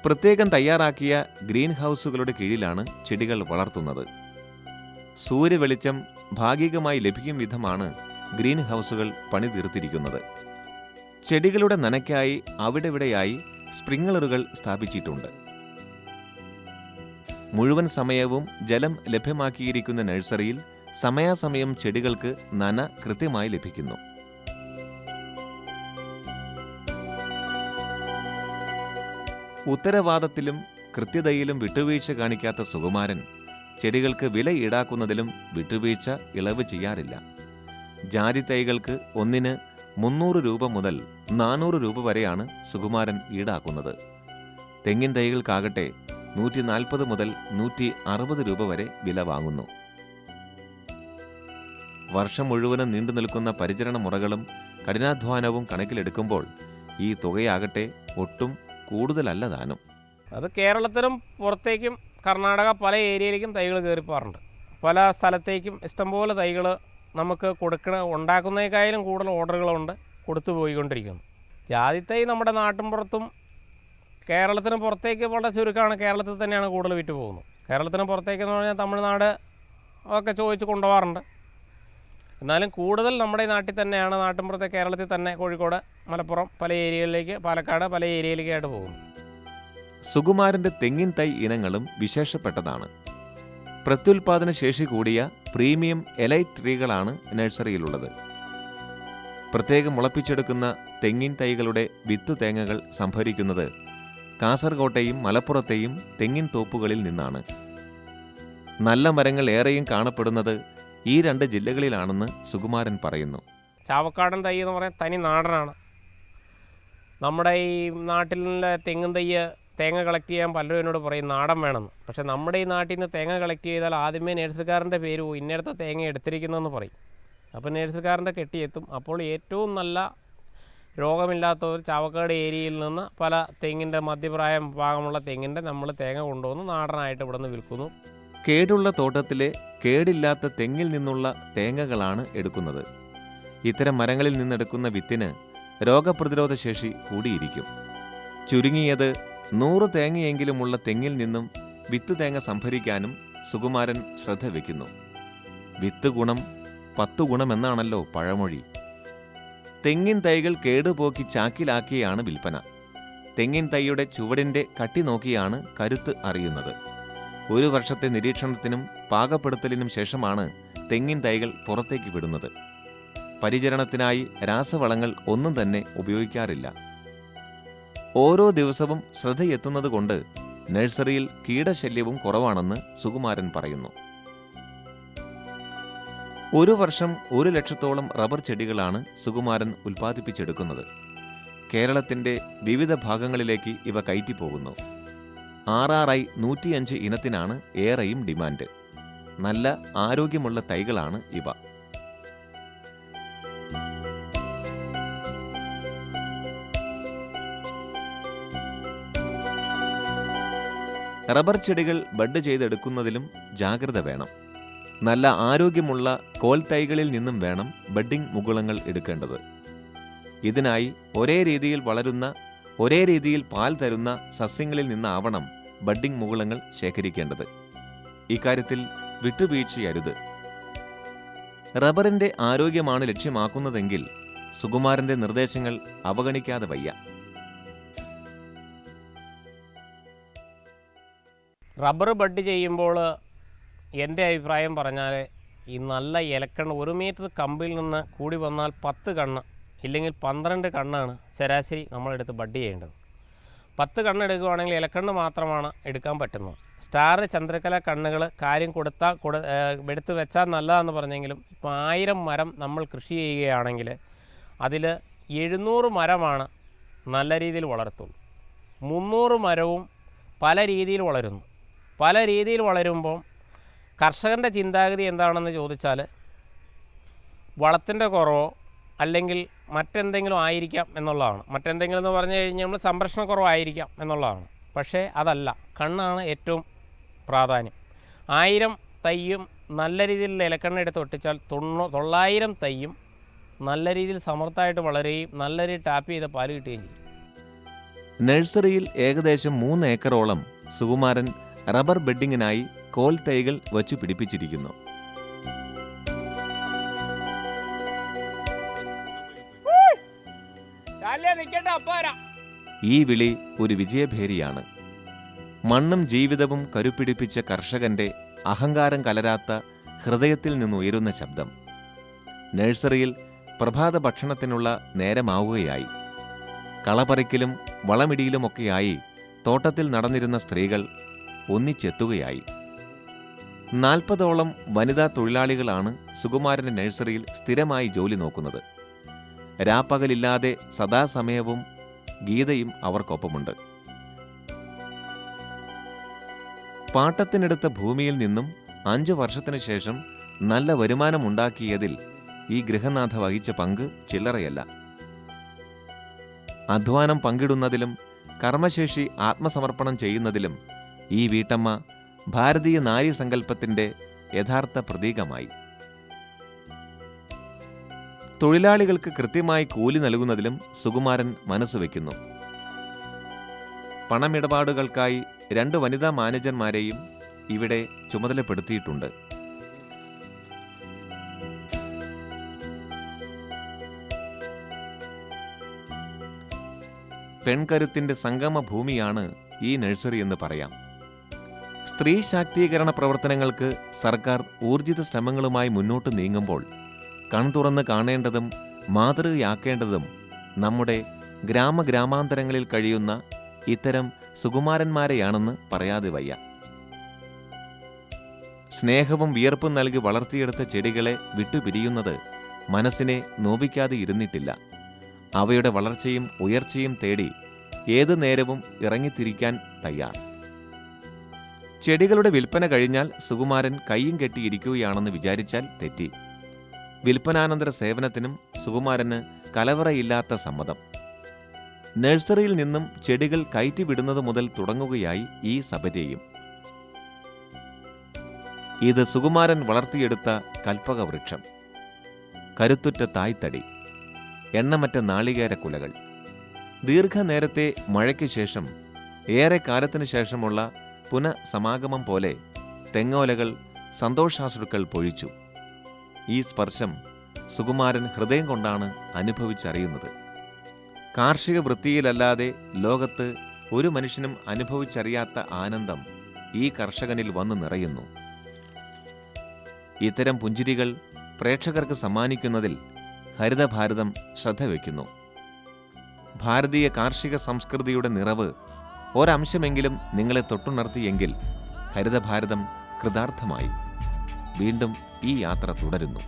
പ്രത്യേകം തയ്യാറാക്കിയ ഗ്രീൻ ഹൗസുകളുടെ കീഴിലാണ് ചെടികൾ വളർത്തുന്നത്. സൂര്യവെളിച്ചം ഭാഗികമായി ലഭിക്കും വിധമാണ് ഗ്രീൻ ഹൗസുകൾ പണിതീർത്തിരിക്കുന്നത്. ചെടികളുടെ നനയ്ക്കായി അവിടെവിടെയായി സ്പ്രിംഗ്ലറുകൾ സ്ഥാപിച്ചിട്ടുണ്ട്. മുഴുവൻ സമയവും ജലം ലഭ്യമാക്കിയിരിക്കുന്ന നഴ്സറിയിൽ സമയാസമയം ചെടികൾക്ക് നന കൃത്യമായി ലഭിക്കുന്നു. ഉത്തരവാദത്തിലും കൃത്യതയിലും വിട്ടുവീഴ്ച കാണിക്കാത്ത സുകുമാരൻ ചെടികൾക്ക് വില ഈടാക്കുന്നതിലും വിട്ടുവീഴ്ച ഇളവ് ചെയ്യാറില്ല. ജാതി തൈകൾക്ക് ഒന്നിന് 300 രൂപ മുതൽ 400 രൂപ വരെയാണ് സുകുമാരൻ ഈടാക്കുന്നത്. തെങ്ങിൻ തൈകൾക്കാകട്ടെ 140 മുതൽ 160 രൂപ വരെ വില വാങ്ങുന്നു. വർഷം മുഴുവനും നീണ്ടു നിൽക്കുന്ന പരിചരണ മുറകളും കഠിനാധ്വാനവും കണക്കിലെടുക്കുമ്പോൾ ഈ തുകയാകട്ടെ ഒട്ടും കൂടുതലല്ല താനും. അത് കേരളത്തിനും പുറത്തേക്കും കർണാടക പല ഏരിയയിലേക്കും തൈകൾ കയറിപ്പോറുണ്ട്. പല സ്ഥലത്തേക്കും ഇഷ്ടംപോലെ തൈകൾ നമുക്ക് ഉണ്ടാക്കുന്നതിനേക്കാളും കൂടുതൽ ഓർഡറുകളുണ്ട്, കൊടുത്തു പോയിക്കൊണ്ടിരിക്കുന്നു. ജാതിത്തൈ നമ്മുടെ നാട്ടിൻപുറത്തും കേരളത്തിന് പുറത്തേക്ക് വളരെ ചുരുക്കമാണ്. കേരളത്തിൽ തന്നെയാണ് കൂടുതൽ വിറ്റ് പോകുന്നത്. കേരളത്തിന് പുറത്തേക്കെന്ന് പറഞ്ഞാൽ തമിഴ്നാട് ഒക്കെ ചോദിച്ച് കൊണ്ടുപോകാറുണ്ട്. എന്നാലും കൂടുതൽ നമ്മുടെ നാട്ടിൽ തന്നെയാണ്, നാട്ടിൻപുറത്തെ കേരളത്തിൽ തന്നെ കോഴിക്കോട്, മലപ്പുറം പല ഏരിയകളിലേക്ക്, പാലക്കാട് പല ഏരിയയിലേക്കായിട്ട് പോകുന്നു. സുകുമാരൻ്റെ തെങ്ങിൻ തൈ ഇനങ്ങളും വിശേഷപ്പെട്ടതാണ്. പ്രത്യുൽപാദന ശേഷി കൂടിയ പ്രീമിയം എലൈറ്റ് ട്രീകളാണ് നഴ്സറിയിലുള്ളത്. പ്രത്യേകം മുളപ്പിച്ചെടുക്കുന്ന തെങ്ങിൻ തൈകളുടെ വിത്ത് തേങ്ങകൾ സംഭരിക്കുന്നത് കാസർകോട്ടെയും മലപ്പുറത്തെയും തെങ്ങിൻ തോപ്പുകളിൽ നിന്നാണ്. നല്ല മരങ്ങൾ ഏറെയും കാണപ്പെടുന്നത് ഈ 2 ജില്ലകളിലാണെന്ന് സുകുമാരൻ പറയുന്നു. ചാവക്കാടൻ തൈ എന്ന് പറയാൻ തനി നാടനാണ്. നമ്മുടെ ഈ നാട്ടിലെ തെങ്ങിൻ തേങ്ങ കളക്ട് ചെയ്യാൻ പലരും എന്നോട് പറയും നാടൻ വേണമെന്ന്. പക്ഷേ നമ്മുടെ ഈ നാട്ടിൽ നിന്ന് തേങ്ങ കളക്ട് ചെയ്താൽ ആദ്യമേ നേഴ്സറിക്കാരൻ്റെ പേര് ഇന്നേരത്തെ തേങ്ങ എടുത്തിരിക്കുന്നതെന്ന് പറയും. അപ്പോൾ നേഴ്സറിക്കാരൻ്റെ കെട്ടിയെത്തും. അപ്പോൾ ഏറ്റവും നല്ല രോഗമില്ലാത്ത ഒരു ചാവക്കാട് ഏരിയയിൽ നിന്ന് പല തെങ്ങിൻ്റെ മധ്യപ്രായം ഭാഗമുള്ള തെങ്ങിൻ്റെ നമ്മൾ തേങ്ങ കൊണ്ടുവന്ന് നാടനായിട്ട് ഇവിടെ നിന്ന് വിൽക്കുന്നു. കേടുള്ള തോട്ടത്തിലെ കേടില്ലാത്ത തെങ്ങിൽ നിന്നുള്ള തേങ്ങകളാണ് എടുക്കുന്നത്. ഇത്തരം മരങ്ങളിൽ നിന്നെടുക്കുന്ന വിത്തിന് രോഗപ്രതിരോധ ശേഷി കൂടിയിരിക്കും. ചുരുങ്ങിയത് 100 തേങ്ങയെങ്കിലുമുള്ള തെങ്ങിൽ നിന്നും വിത്ത് തേങ്ങ സംഭരിക്കാനും സുകുമാരൻ ശ്രദ്ധ വയ്ക്കുന്നു. വിത്ത് ഗുണം 10 ഗുണമെന്നാണല്ലോ പഴമൊഴി. തെങ്ങിൻ തൈകൾ കേടുപോക്കി ചാക്കിലാക്കിയാണ് വിൽപ്പന. തെങ്ങിൻ തൈയുടെ ചുവടിൻ്റെ കട്ടി നോക്കിയാണ് കരുത്ത് അറിയുന്നത്. 1 വർഷത്തെ നിരീക്ഷണത്തിനും പാകപ്പെടുത്തലിനും ശേഷമാണ് തെങ്ങിൻ തൈകൾ പുറത്തേക്ക് വിടുന്നത്. പരിചരണത്തിനായി രാസവളങ്ങൾ ഒന്നും തന്നെ ഉപയോഗിക്കാറില്ല. ഓരോ ദിവസവും ശ്രദ്ധയെത്തുന്നത് കൊണ്ട് നഴ്സറിയിൽ കീടശല്യവും കുറവാണെന്ന് സുകുമാരൻ പറയുന്നു. 1 വർഷം 1 ലക്ഷത്തോളം റബ്ബർ ചെടികളാണ് സുകുമാരൻ ഉൽപ്പാദിപ്പിച്ചെടുക്കുന്നത്. കേരളത്തിൻ്റെ വിവിധ ഭാഗങ്ങളിലേക്ക് ഇവ കയറ്റിപ്പോകുന്നു. RRI 105 ഇനത്തിനാണ് ഏറെയും ഡിമാൻഡ്. നല്ല ആരോഗ്യമുള്ള തൈകളാണ് ഇവ. റബ്ബർ ചെടികൾ ബഡ് ചെയ്തെടുക്കുന്നതിലും ജാഗ്രത വേണം. നല്ല ആരോഗ്യമുള്ള കോൽ തൈകളിൽ നിന്നും വേണം ബഡ്ഡിംഗ് മുകുളങ്ങൾ എടുക്കേണ്ടത്. ഇതിനായി ഒരേ രീതിയിൽ വളരുന്ന, ഒരേ രീതിയിൽ പാൽ തരുന്ന സസ്യങ്ങളിൽ നിന്നാവണം ബഡ്ഡിംഗ് മുകുളങ്ങൾ ശേഖരിക്കേണ്ടത്. ഇക്കാര്യത്തിൽ വിട്ടുവീഴ്ചയരുത്. റബ്ബറിന്റെ ആരോഗ്യമാണ് ലക്ഷ്യമാക്കുന്നതെങ്കിൽ സുകുമാരന്റെ നിർദ്ദേശങ്ങൾ അവഗണിക്കാതെ വയ്യ. റബ്ബർ ബഡ് ചെയ്യുമ്പോൾ എൻ്റെ അഭിപ്രായം പറഞ്ഞാൽ ഈ നല്ല ഇലക്കണ്ണ് 1 മീറ്റർ കമ്പിൽ നിന്ന് കൂടി വന്നാൽ 10 കണ്ണ് ഇല്ലെങ്കിൽ 12 കണ്ണാണ് ശരാശരി നമ്മളെടുത്ത് ബഡ് ചെയ്യേണ്ടത്. 10 കണ്ണ് എടുക്കുകയാണെങ്കിൽ ഇലക്കണ്ണ് മാത്രമാണ് എടുക്കാൻ പറ്റുന്നത്. സ്റ്റാർ ചന്ദ്രക്കല കണ്ണുകൾ കാര്യം എടുത്ത് വെച്ചാൽ നല്ലതാണെന്ന് പറഞ്ഞെങ്കിലും ഇപ്പോൾ 1000 മരം നമ്മൾ കൃഷി ചെയ്യുകയാണെങ്കിൽ അതിൽ 700 മരമാണ് നല്ല രീതിയിൽ വളരത്തുള്ളൂ. 300 മരവും പല രീതിയിൽ വളരുന്നു. പല രീതിയിൽ വളരുമ്പോൾ കർഷകൻ്റെ ചിന്താഗതി എന്താണെന്ന് ചോദിച്ചാൽ വളത്തിൻ്റെ കുറവോ അല്ലെങ്കിൽ മറ്റെന്തെങ്കിലും ആയിരിക്കാം എന്നുള്ളതാണ്. മറ്റെന്തെങ്കിലും എന്ന് പറഞ്ഞു കഴിഞ്ഞാൽ നമ്മൾ സംരക്ഷണക്കുറവായിരിക്കാം എന്നുള്ളതാണ്. പക്ഷേ അതല്ല, കണ്ണാണ് ഏറ്റവും പ്രാധാന്യം. 1000 തൈയും നല്ല രീതിയിലുള്ള ഇലക്കണ്ണ എടുത്ത് ഒട്ടിച്ചാൽ 900 തൈയും നല്ല രീതിയിൽ സമൃദ്ധമായിട്ട് വളരുകയും നല്ല രീതിയിൽ ടാപ്പ് ചെയ്ത പാല് കിട്ടുകയും ചെയ്യും. നഴ്സറിയിൽ ഏകദേശം 3 ഏക്കറോളം സുകുമാരൻ റബ്ബർ ബെഡിങ്ങിനായി കോൽ തൈകൾ വച്ചു പിടിപ്പിച്ചിരിക്കുന്നു. ഈ വിളി ഒരു വിജയഭേരിയാണ്. മണ്ണും ജീവിതവും കരുപ്പിടിപ്പിച്ച കർഷകന്റെ അഹങ്കാരം കലരാത്ത ഹൃദയത്തിൽ നിന്നുയരുന്ന ശബ്ദം. നഴ്സറിയിൽ പ്രഭാത ഭക്ഷണത്തിനുള്ള നേരമാവുകയായി. കളപറിക്കലും വളമിടിയിലുമൊക്കെയായി തോട്ടത്തിൽ നടന്നിരുന്ന സ്ത്രീകൾ ഒന്നിച്ചെത്തുകയായി. 40ഓളം വനിതാ തൊഴിലാളികളാണ് സുകുമാരന്റെ നഴ്സറിയിൽ സ്ഥിരമായി ജോലി നോക്കുന്നത്. രാപ്പകലില്ലാതെ സദാസമയവും ഗീതയും അവർക്കൊപ്പമുണ്ട്. പാട്ടത്തിനെടുത്ത ഭൂമിയിൽ നിന്നും 5 വർഷത്തിനു ശേഷം നല്ല വരുമാനമുണ്ടാക്കിയതിൽ ഈ ഗൃഹനാഥ വഹിച്ച പങ്ക് ചില്ലറയല്ല. അധ്വാനം പങ്കിടുന്നതിലും കർമ്മശേഷി ആത്മസമർപ്പണം ചെയ്യുന്നതിലും ഈ വീട്ടമ്മ ഭാരതീയ നാരി സങ്കല്പത്തിന്റെ യഥാർത്ഥ പ്രതീകമായി. തൊഴിലാളികൾക്ക് കൃത്യമായി കൂലി നൽകുന്നതിലും സുകുമാരൻ മനസ്സുവെക്കുന്നു. പണമിടപാടുകൾക്കായി 2 വനിതാ മാനേജർമാരെയും ഇവിടെ ചുമതലപ്പെടുത്തിയിട്ടുണ്ട്. പെൺകരുത്തിന്റെ സംഗമ ഭൂമിയാണ് ഈ നഴ്സറി എന്ന് പറയാം. സ്ത്രീ ശാക്തീകരണ പ്രവർത്തനങ്ങൾക്ക് സർക്കാർ ഊർജിത ശ്രമങ്ങളുമായി മുന്നോട്ട് നീങ്ങുമ്പോൾ കൺതുറന്ന് കാണേണ്ടതും മാതൃകയാക്കേണ്ടതും നമ്മുടെ ഗ്രാമഗ്രാമാന്തരങ്ങളിൽ കഴിയുന്ന ഇത്തരം സുകുമാരന്മാരെയാണെന്ന് പറയാതെ വയ്യ. സ്നേഹവും വിയർപ്പും നൽകി വളർത്തിയെടുത്ത ചെടികളെ വിട്ടുപിരിയുന്നത് മനസ്സിനെ നോവിക്കാതെ ഇരുന്നിട്ടില്ല. അവയുടെ വളർച്ചയും ഉയർച്ചയും തേടി ഏതു നേരവും ഇറങ്ങിത്തിരിക്കാൻ തയ്യാർ. ചെടികളുടെ വിൽപ്പന കഴിഞ്ഞാൽ സുകുമാരൻ കൈയും കെട്ടിയിരിക്കുകയാണെന്ന് വിചാരിച്ചാൽ തെറ്റി. വിൽപ്പനാനന്തര സേവനത്തിനും സുകുമാരന് കലവറയില്ലാത്ത സമ്മതം. നഴ്സറിയിൽ നിന്നും ചെടികൾ കയറ്റിവിടുന്നത് മുതൽ തുടങ്ങുകയായി ഈ സബരിയും. ഇത് സുകുമാരൻ വളർത്തിയെടുത്ത കൽപ്പക വൃക്ഷം. കരുത്തുറ്റ തായ്തടി, എണ്ണമറ്റ നാളികേര കുലകൾ. ദീർഘനേരത്തെ മഴയ്ക്ക് ശേഷം ഏറെ കാലത്തിനു ശേഷമുള്ള പുനഃസമാഗമം പോലെ തെങ്ങോലകൾ സന്തോഷാശ്രുക്കൾ പൊഴിച്ചു. ഈ സ്പർശം സുകുമാരൻ ഹൃദയം കൊണ്ടാണ് അനുഭവിച്ചറിയുന്നത്. കാർഷിക വൃത്തിയിലല്ലാതെ ലോകത്ത് ഒരു മനുഷ്യനും അനുഭവിച്ചറിയാത്ത ആനന്ദം ഈ കർഷകനിൽ വന്നു നിറയുന്നു. ഇത്തരം പുഞ്ചിരികൾ പ്രേക്ഷകർക്ക് സമ്മാനിക്കുന്നതിൽ ഹരിതഭാരതം ശ്രദ്ധ വയ്ക്കുന്നു. ഭാരതീയ കാർഷിക സംസ്കൃതിയുടെ നിറവ് ഒരംശമെങ്കിലും നിങ്ങളെ തൊട്ടുണർത്തിയെങ്കിൽ ഹരിതഭാരതം കൃതാർത്ഥമായി. വീണ്ടും ഈ യാത്ര തുടരുന്നു.